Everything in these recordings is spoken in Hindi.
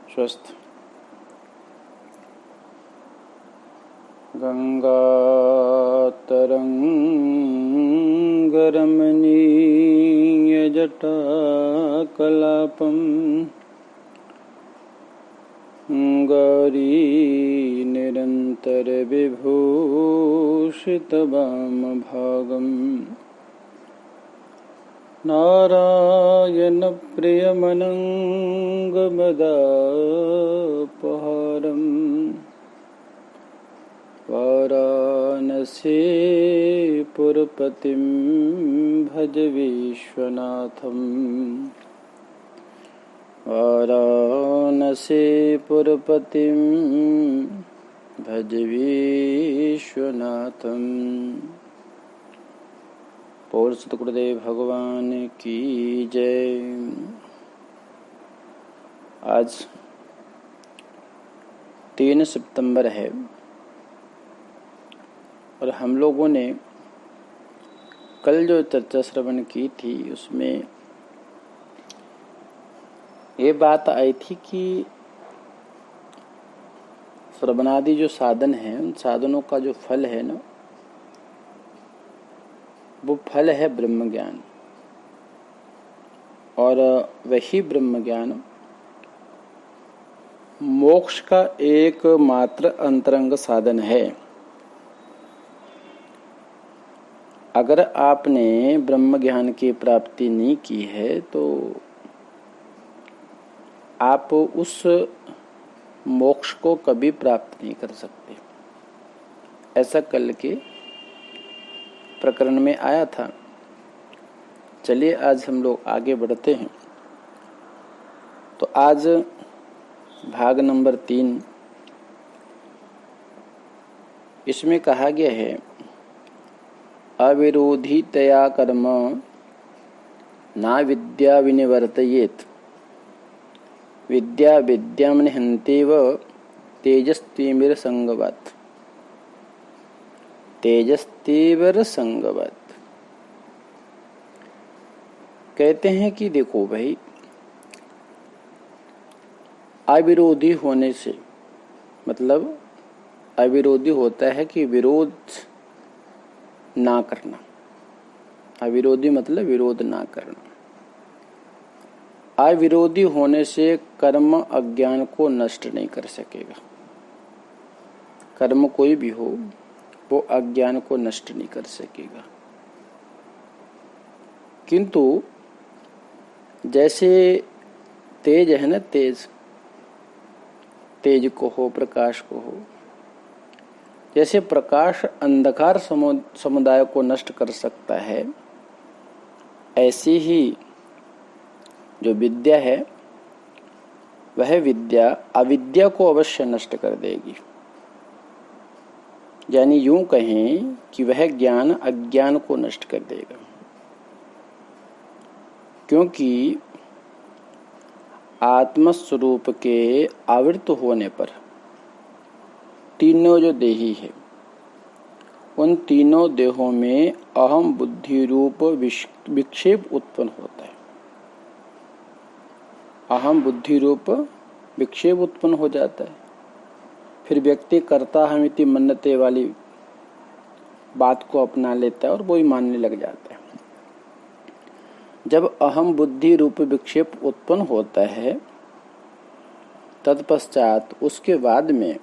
स्वस्थ। गंगातरंगरमणीयजटाकलापम् गौरी निरन्तरविभूषितवामभागम् नारायणप्रियमनङ्गमदापहारम् वाराणसीपुरपतिं भज विश्वनाथम्। वाराणसीपुरपतिं भज विश्वनाथम्। बोल सतगुरुदेव भगवान की जय। आज 3 सितंबर है और हम लोगों ने कल जो चर्चा श्रवण की थी उसमें ये बात आई थी कि श्रवणादि जो साधन हैं उन साधनों का जो फल है ना, वो फल है ब्रह्म ज्ञान। और वही ब्रह्म ज्ञान मोक्ष का एकमात्र अंतरंग साधन है। अगर आपने ब्रह्म ज्ञान की प्राप्ति नहीं की है तो आप उस मोक्ष को कभी प्राप्त नहीं कर सकते। ऐसा कल के प्रकरण में आया था। चलिए आज हम लोग आगे बढ़ते हैं। तो आज भाग नंबर 3, इसमें कहा गया है अविरोधितया कर्म ना विद्या विनिवर्तयेत विद्या विद्यां निहन्तेव तेजस्तीमिर संगवत्। तेजस्तीमिर संगवत् कहते हैं कि देखो भाई, अविरोधी होने से मतलब अविरोधी होता है कि विरोध ना करना। अविरोधी मतलब विरोध ना करना। अविरोधी होने से कर्म अज्ञान को नष्ट नहीं कर सकेगा। कर्म कोई भी हो वो अज्ञान को नष्ट नहीं कर सकेगा। किंतु जैसे तेज है ना, तेज को हो, प्रकाश को हो, जैसे प्रकाश अंधकार समुदाय को नष्ट कर सकता है, ऐसी ही जो विद्या है वह विद्या अविद्या को अवश्य नष्ट कर देगी। यानी यूं कहें कि वह ज्ञान अज्ञान को नष्ट कर देगा। क्योंकि आत्मस्वरूप के आवृत होने पर तीनों जो देही है उन तीनों देहों में अहम बुद्धि रूप विक्षेप उत्पन्न होता है। अहम बुद्धि रूप विक्षेप उत्पन्न हो जाता है। फिर व्यक्ति कर्ता हमिति मन्नते वाली बात को अपना लेता है और वो ही मानने लग जाता है। जब अहम बुद्धि रूप विक्षेप उत्पन्न होता है तत्पश्चात उसके बाद में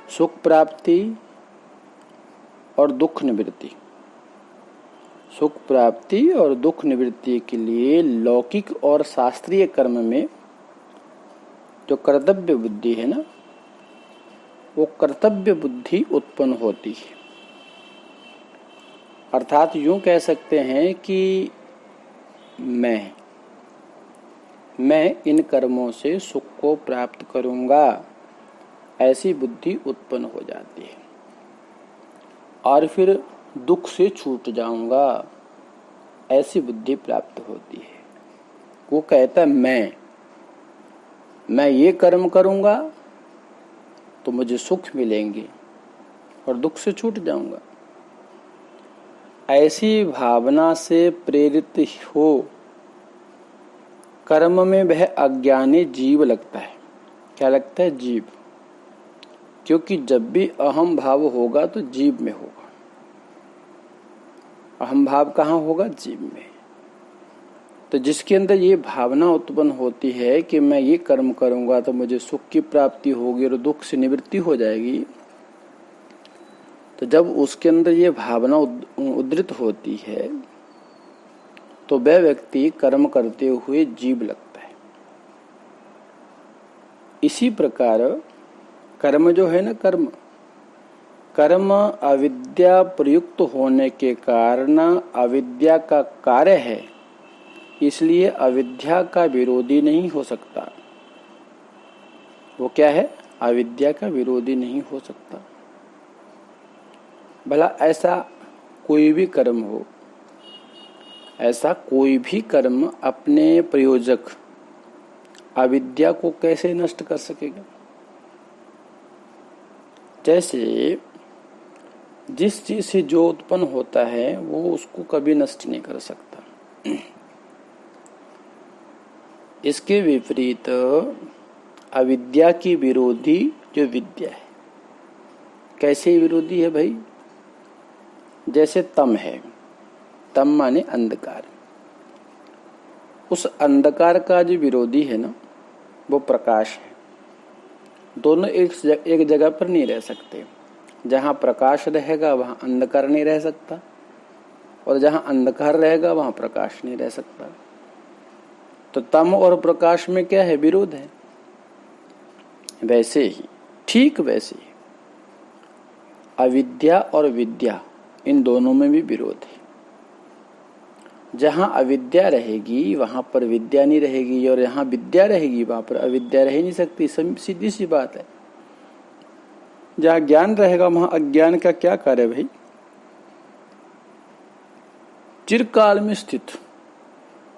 सुख प्राप्ति और दुख निवृत्ति, सुख प्राप्ति और दुख निवृत्ति के लिए लौकिक और शास्त्रीय कर्म में जो कर्तव्य बुद्धि है ना, वो कर्तव्य बुद्धि उत्पन्न होती है। अर्थात यूं कह सकते हैं कि मैं इन कर्मों से सुख को प्राप्त करूंगा, ऐसी बुद्धि उत्पन्न हो जाती है। और फिर दुख से छूट जाऊंगा, ऐसी बुद्धि प्राप्त होती है। वो कहता है मैं ये कर्म करूंगा तो मुझे सुख मिलेंगे और दुख से छूट जाऊंगा। ऐसी भावना से प्रेरित हो कर्म में वह अज्ञानी जीव लगता है। क्या लगता है? जीव। क्योंकि जब भी अहम भाव होगा तो जीव में होगा। अहम भाव कहाँ होगा? जीव में। तो जिसके अंदर ये भावना उत्पन्न होती है कि मैं ये कर्म करूंगा तो मुझे सुख की प्राप्ति होगी और दुख से निवृत्ति हो जाएगी, तो जब उसके अंदर ये भावना उद्धृत होती है तो वह व्यक्ति कर्म करते हुए जीव लगता है। इसी प्रकार कर्म जो है ना, कर्म अविद्या प्रयुक्त होने के कारण अविद्या का कार्य है, इसलिए अविद्या का विरोधी नहीं हो सकता। वो क्या है? अविद्या का विरोधी नहीं हो सकता। भला ऐसा कोई भी कर्म हो, ऐसा कोई भी कर्म अपने प्रयोजक अविद्या को कैसे नष्ट कर सकेगा? जैसे जिस चीज से जो उत्पन्न होता है वो उसको कभी नष्ट नहीं कर सकता। इसके विपरीत अविद्या की विरोधी जो विद्या है, कैसे विरोधी है भाई? जैसे तम है, तम माने अंधकार। उस अंधकार का जो विरोधी है ना, वो प्रकाश है। दोनों एक जगह पर नहीं रह सकते। जहाँ प्रकाश रहेगा वहाँ अंधकार नहीं रह सकता, और जहाँ अंधकार रहेगा वहाँ प्रकाश नहीं रह सकता। तो तम और प्रकाश में क्या है? विरोध है। वैसे ही, ठीक वैसे ही अविद्या और विद्या, इन दोनों में भी विरोध है। जहाँ अविद्या रहेगी वहाँ पर विद्या नहीं रहेगी, और जहाँ विद्या रहेगी वहाँ पर अविद्या रह नहीं सकती। सीधी सी बात है। जहाँ ज्ञान रहेगा वहाँ अज्ञान का क्या कार्य भाई? चिरकाल में स्थित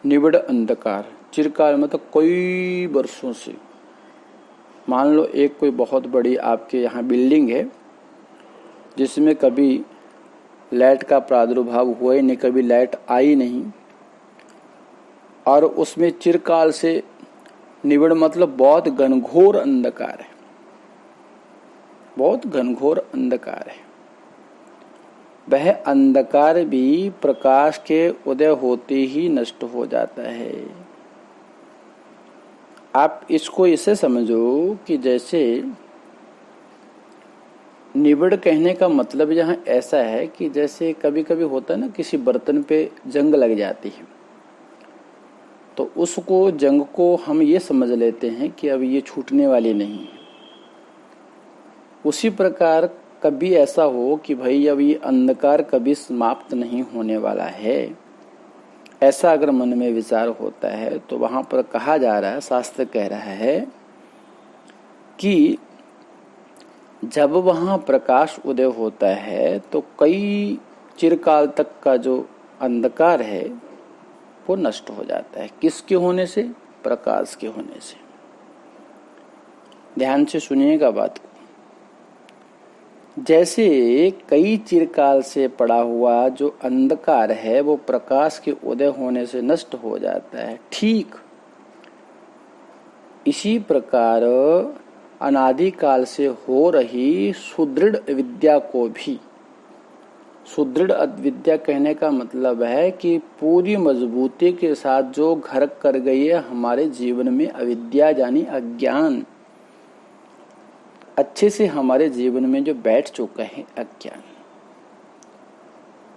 निबिड़ अंधकार। चिरकाल में तो कई वर्षों से, मान लो एक कोई बहुत बड़ी आपके यहाँ बिल्डिंग है जिसमें कभी लाइट का प्रादुर्भाव हुआ ही नहीं, कभी लाइट आई नहीं, और उसमें चिरकाल से निबिड़ मतलब बहुत घनघोर अंधकार है, बहुत घनघोर अंधकार है। वह अंधकार भी प्रकाश के उदय होते ही नष्ट हो जाता है। आप इसको इसे समझो कि जैसे निबिड़ कहने का मतलब यहाँ ऐसा है कि जैसे कभी कभी होता है ना, किसी बर्तन पे जंग लग जाती है तो उसको, जंग को हम ये समझ लेते हैं कि अब ये छूटने वाली नहीं है। उसी प्रकार कभी ऐसा हो कि भाई अब ये अंधकार कभी समाप्त नहीं होने वाला है, ऐसा अगर मन में विचार होता है तो वहां पर कहा जा रहा है, शास्त्र कह रहा है कि जब वहां प्रकाश उदय होता है तो कई चिरकाल तक का जो अंधकार है वो नष्ट हो जाता है। किसके होने से? प्रकाश के होने से। ध्यान से सुनिएगा बात को। जैसे कई चिरकाल से पड़ा हुआ जो अंधकार है वो प्रकाश के उदय होने से नष्ट हो जाता है, ठीक इसी प्रकार अनादिकाल से हो रही सुदृढ़ विद्या को भी, सुदृढ़ विद्या कहने का मतलब है कि पूरी मजबूती के साथ जो घर कर गई है हमारे जीवन में अविद्या यानी अज्ञान, अच्छे से हमारे जीवन में जो बैठ चुका है अज्ञान,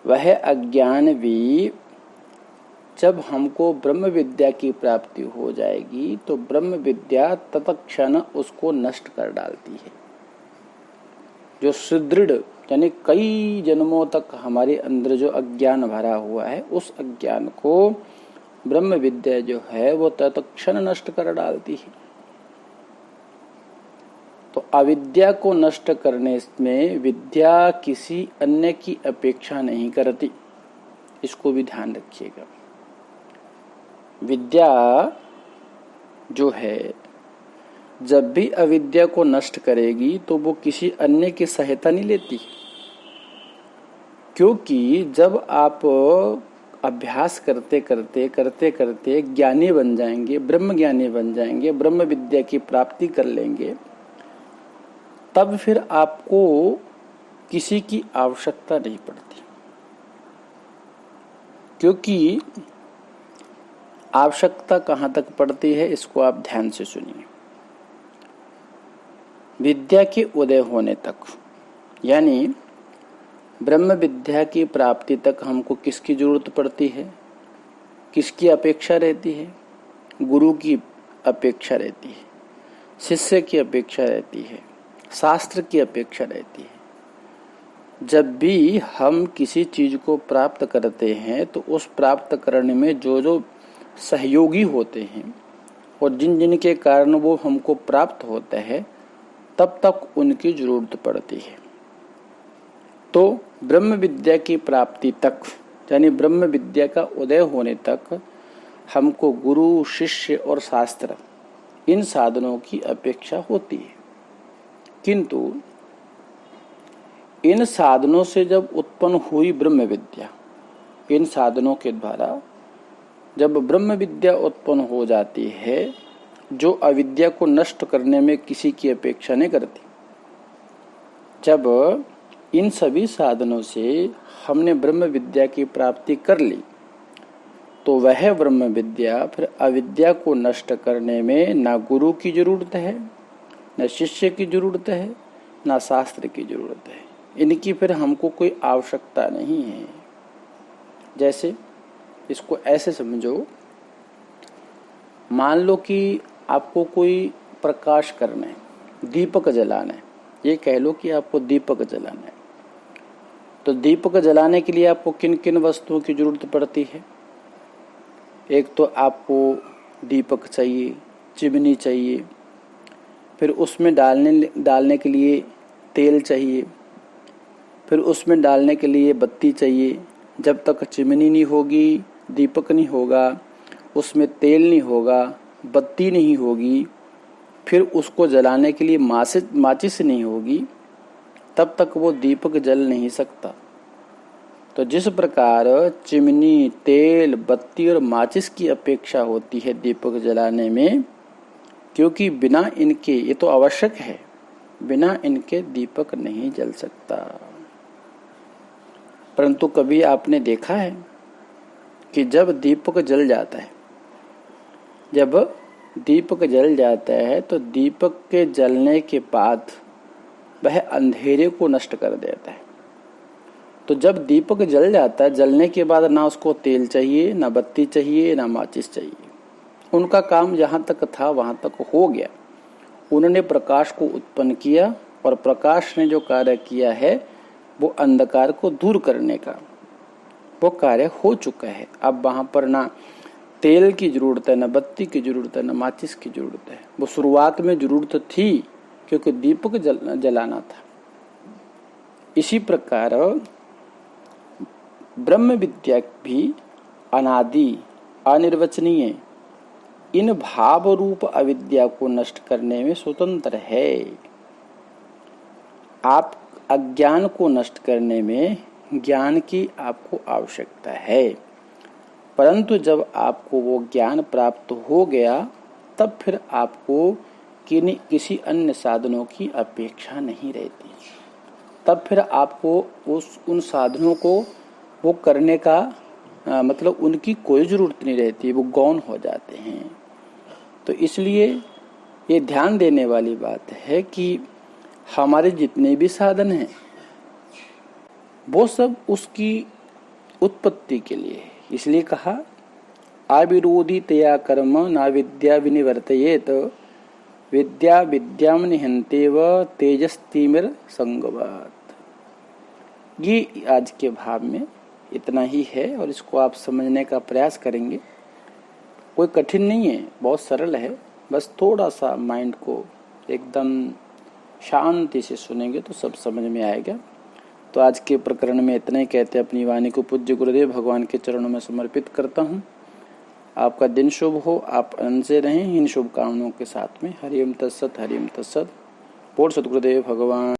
वह अज्ञान भी जब हमको ब्रह्म विद्या की प्राप्ति हो जाएगी तो ब्रह्म विद्या तत्क्षण उसको नष्ट कर डालती है। जो सुदृढ़ यानी कई जन्मों तक हमारे अंदर जो अज्ञान भरा हुआ है, उस अज्ञान को ब्रह्म विद्या जो है वो तत्क्षण नष्ट कर डालती है। तो अविद्या को नष्ट करने में विद्या किसी अन्य की अपेक्षा नहीं करती, इसको भी ध्यान रखिएगा। विद्या जो है जब भी अविद्या को नष्ट करेगी तो वो किसी अन्य की सहायता नहीं लेती, क्योंकि जब आप अभ्यास करते करते ज्ञानी बन जाएंगे, ब्रह्म ज्ञानी बन जाएंगे, ब्रह्म विद्या की प्राप्ति कर लेंगे, तब फिर आपको किसी की आवश्यकता नहीं पड़ती। क्योंकि आवश्यकता कहाँ तक पड़ती है, इसको आप ध्यान से सुनिए। विद्या के उदय होने तक, यानी ब्रह्म विद्या की प्राप्ति तक हमको किसकी जरूरत पड़ती है, किसकी अपेक्षा रहती है? गुरु की अपेक्षा रहती है, शिष्य की अपेक्षा रहती है, शास्त्र की अपेक्षा रहती है। जब भी हम किसी चीज को प्राप्त करते हैं तो उस प्राप्त करने में जो जो सहयोगी होते हैं और जिन जिन के कारण वो हमको प्राप्त होता है, तब तक उनकी जरूरत पड़ती है। तो ब्रह्म विद्या की प्राप्ति तक, यानी ब्रह्म विद्या का उदय होने तक हमको गुरु, शिष्य और शास्त्र, इन साधनों की अपेक्षा होती है। किंतु इन साधनों से जब उत्पन्न हुई ब्रह्म विद्या, इन साधनों के द्वारा जब ब्रह्म विद्या उत्पन्न हो जाती है, जो अविद्या को नष्ट करने में किसी की अपेक्षा नहीं करती, जब इन सभी साधनों से हमने ब्रह्म विद्या की प्राप्ति कर ली, तो वह ब्रह्म विद्या फिर अविद्या को नष्ट करने में ना गुरु की जरूरत है, न शिष्य की जरूरत है, ना शास्त्र की जरूरत है। इनकी फिर हमको कोई आवश्यकता नहीं है। जैसे इसको ऐसे समझो, मान लो कि आपको कोई प्रकाश करना है, दीपक जलाना है, ये कह लो कि आपको दीपक जलाना है। तो दीपक जलाने के लिए आपको किन किन वस्तुओं की जरूरत पड़ती है? एक तो आपको दीपक चाहिए, चिमनी चाहिए, फिर उसमें डालने के लिए तेल चाहिए, फिर उसमें डालने के लिए बत्ती चाहिए। जब तक चिमनी नहीं होगी, दीपक नहीं होगा, उसमें तेल नहीं होगा, बत्ती नहीं होगी, फिर उसको जलाने के लिए माचिस नहीं होगी, तब तक वो दीपक जल नहीं सकता। तो जिस प्रकार चिमनी, तेल, बत्ती और माचिस की अपेक्षा होती है दीपक जलाने में, क्योंकि बिना इनके, ये तो आवश्यक है, बिना इनके दीपक नहीं जल सकता। परंतु कभी आपने देखा है कि जब दीपक जल जाता है, जब दीपक जल जाता है तो दीपक के जलने के बाद वह अंधेरे को नष्ट कर देता है। तो जब दीपक जल जाता है, जलने के बाद ना उसको तेल चाहिए, ना बत्ती चाहिए, ना माचिस चाहिए। उनका काम जहाँ तक था वहाँ तक हो गया। उन्होंने प्रकाश को उत्पन्न किया और प्रकाश ने जो कार्य किया है वो अंधकार को दूर करने का, वो कार्य हो चुका है। अब वहाँ पर ना तेल की जरूरत है, ना बत्ती की जरूरत है, ना माचिस की जरूरत है। वो शुरुआत में जरूरत थी क्योंकि दीपक जलाना था। इसी प्रकार ब्रह्म विद्या भी अनादि, अनिर्वचनीय, इन भाव रूप अविद्या को नष्ट करने में स्वतंत्र है। आप अज्ञान को नष्ट करने में ज्ञान की आपको आवश्यकता है, परंतु जब आपको वो ज्ञान प्राप्त हो गया, तब फिर आपको किसी अन्य साधनों की अपेक्षा नहीं रहती। तब फिर आपको उन साधनों को वो करने का मतलब उनकी कोई जरूरत नहीं रहती, वो गौण हो जाते हैं। तो इसलिए ये ध्यान देने वाली बात है कि हमारे जितने भी साधन हैं वो सब उसकी उत्पत्ति के लिए है। इसलिए कहा अविरोधी तया कर्म न विद्या विनिवर्तयेत विद्या विद्याम निहंतेव तेजस्तिमिर संगवात। ये आज के भाव में इतना ही है और इसको आप समझने का प्रयास करेंगे। कोई कठिन नहीं है, बहुत सरल है। बस थोड़ा सा माइंड को एकदम शांति से सुनेंगे तो सब समझ में आएगा। तो आज के प्रकरण में इतना ही कहते अपनी वाणी को पूज्य गुरुदेव भगवान के चरणों में समर्पित करता हूँ। आपका दिन शुभ हो, आप आनंद से रहें इन शुभकामनाओं के साथ में। हरिओम तत्सत, हरिओम तत्सत। बोल सद्गुरुदेव भगवान।